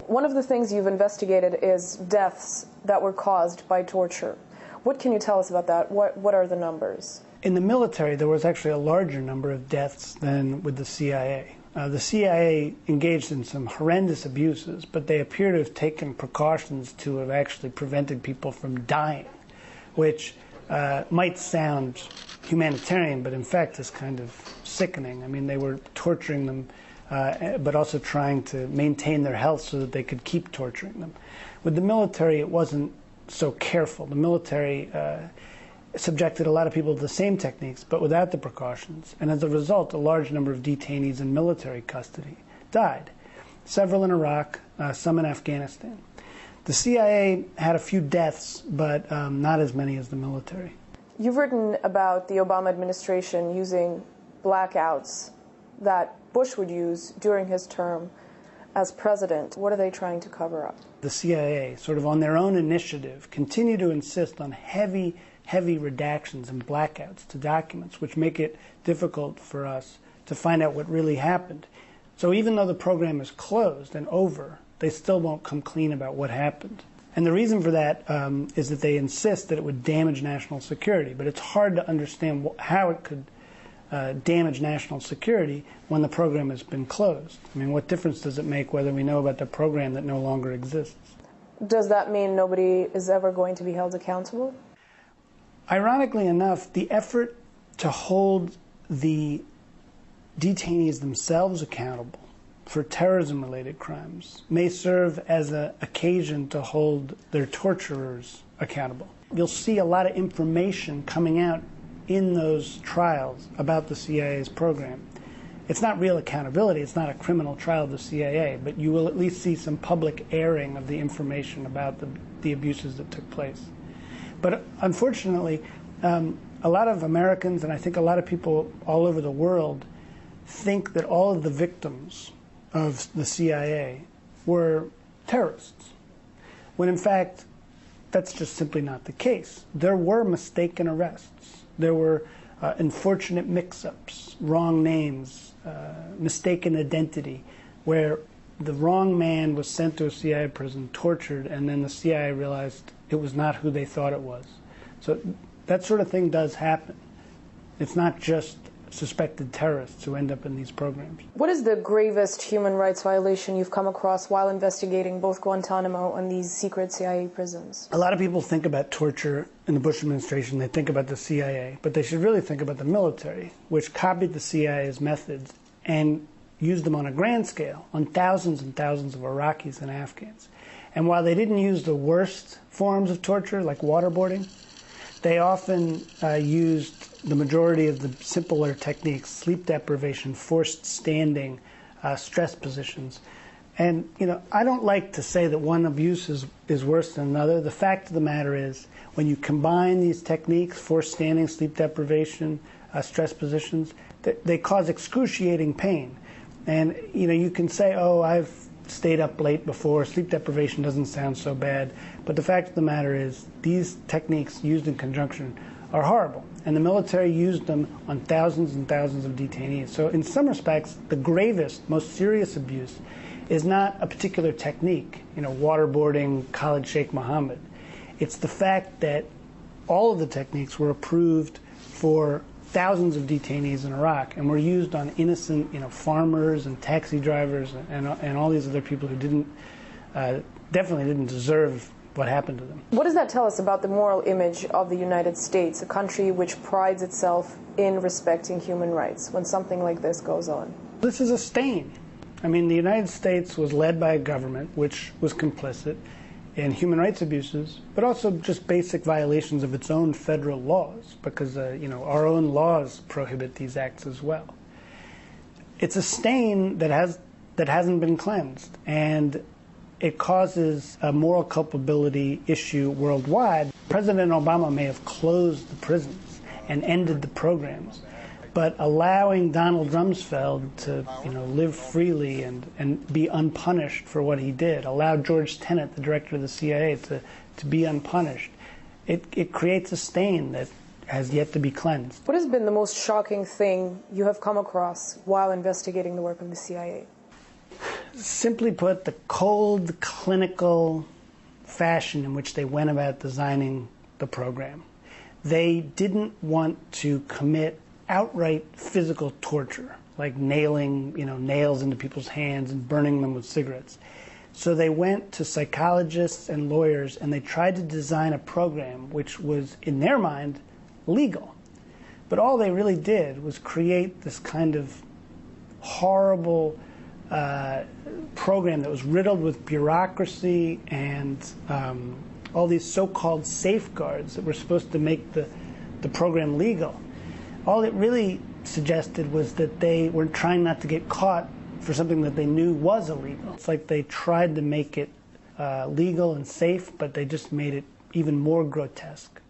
One of the things you've investigated is deaths that were caused by torture. What can you tell us about that? What are the numbers? In the military, there was actually a larger number of deaths than with the CIA. The CIA engaged in some horrendous abuses, but they appear to have taken precautions to have actually prevented people from dying, which might sound humanitarian, but in fact is kind of sickening. I mean, they were torturing them, but also trying to maintain their health so that they could keep torturing them. With the military, it wasn't so careful. The military subjected a lot of people to the same techniques, but without the precautions. And as a result, a large number of detainees in military custody died. Several in Iraq, some in Afghanistan. The CIA had a few deaths, but not as many as the military. You've written about the Obama administration using blackouts that Bush would use during his term as president. What are they trying to cover up? The CIA, sort of on their own initiative, continue to insist on heavy redactions and blackouts to documents, which make it difficult for us to find out what really happened. So even though the program is closed and over, they still won't come clean about what happened. And the reason for that is that they insist that it would damage national security. But it's hard to understand how it could damage national security when the program has been closed. I mean, what difference does it make whether we know about the program that no longer exists? Does that mean nobody is ever going to be held accountable? Ironically enough, the effort to hold the detainees themselves accountable for terrorism-related crimes may serve as an occasion to hold their torturers accountable. You'll see a lot of information coming out in those trials about the CIA's program. It's not real accountability, it's not a criminal trial of the CIA, but you will at least see some public airing of the information about the abuses that took place. But unfortunately, a lot of Americans, and I think a lot of people all over the world, think that all of the victims of the CIA were terrorists, when in fact, that's just simply not the case. There were mistaken arrests. There were unfortunate mix-ups, wrong names, mistaken identity, where the wrong man was sent to a CIA prison, tortured, and then the CIA realized it was not who they thought it was. So that sort of thing does happen. It's not just suspected terrorists who end up in these programs. What is the gravest human rights violation you've come across while investigating both Guantanamo and these secret CIA prisons? A lot of people think about torture in the Bush administration. They think about the CIA, but they should really think about the military, which copied the CIA's methods and used them on a grand scale on thousands and thousands of Iraqis and Afghans. And while they didn't use the worst forms of torture, like waterboarding, they often used the majority of the simpler techniques: sleep deprivation, forced standing, stress positions. And, you know, I don't like to say that one abuse is worse than another. The fact of the matter is, when you combine these techniques, forced standing, sleep deprivation, stress positions, they cause excruciating pain. And, you know, you can say, oh, I've stayed up late before, sleep deprivation doesn't sound so bad. But the fact of the matter is, these techniques used in conjunction are horrible. And the military used them on thousands and thousands of detainees. So in some respects, the gravest, most serious abuse is not a particular technique, you know, waterboarding, Khalid Sheikh Mohammed. It's the fact that all of the techniques were approved for thousands of detainees in Iraq and were used on innocent, you know, farmers and taxi drivers and all these other people who definitely didn't deserve what happened to them. What does that tell us about the moral image of the United States, a country which prides itself in respecting human rights, when something like this goes on? This is a stain. I mean, the United States was led by a government which was complicit in human rights abuses, but also just basic violations of its own federal laws, because you know, our own laws prohibit these acts as well. It's a stain that hasn't been cleansed, and it causes a moral culpability issue worldwide. President Obama may have closed the prisons and ended the programs, but allowing Donald Rumsfeld to, you know, live freely and be unpunished for what he did, allow George Tenet, the director of the CIA, to be unpunished, it creates a stain that has yet to be cleansed. What has been the most shocking thing you have come across while investigating the work of the CIA? Simply put, the cold, clinical fashion in which they went about designing the program. They didn't want to commit outright physical torture, like nailing, nails into people's hands and burning them with cigarettes. So they went to psychologists and lawyers, and they tried to design a program which was, in their mind, legal. But all they really did was create this kind of horrible program that was riddled with bureaucracy and all these so-called safeguards that were supposed to make the program legal. All it really suggested was that they were trying not to get caught for something that they knew was illegal. It's like they tried to make it legal and safe, but they just made it even more grotesque.